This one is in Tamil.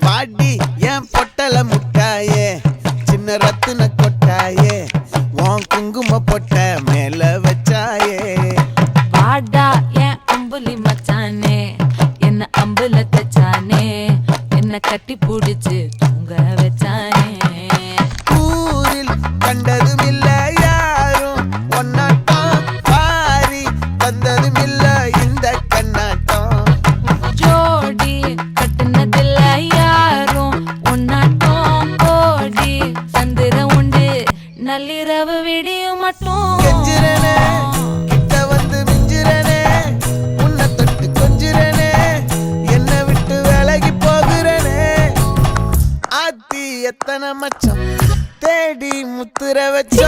பாடி என் பொட்டல முட்டாயே சின்ன ரத்தின கொட்டாயே உன் குங்கும பொட்ட மேல வச்சாயே வாடா என் அம்புலி மச்சானே என்ன அம்புல தச்சானே என்ன கட்டி புடிச்சு தூங்க வச்சானே ஊரில் கண்டதும் இல்ல யாரும் ஒன்னாட்டம் பாரி வந்ததும் இல்ல இந்த கண்ணாட்டம் ஜோடி கட்டுனதில்ல யாரும் ஒன்னாட்டம் கோடி சந்திர உண்டு நள்ளிரவு விடியும் மட்டும் கெஞ்சிரனே கிட்ட வந்து மிஞ்சிரனே உன்னை தொட்டு கொஞ்சிரனே என்னை விட்டு விலகி போகிறனே ஆத்தி எத்தனை மச்சம் தேடி முத்துற வச்ச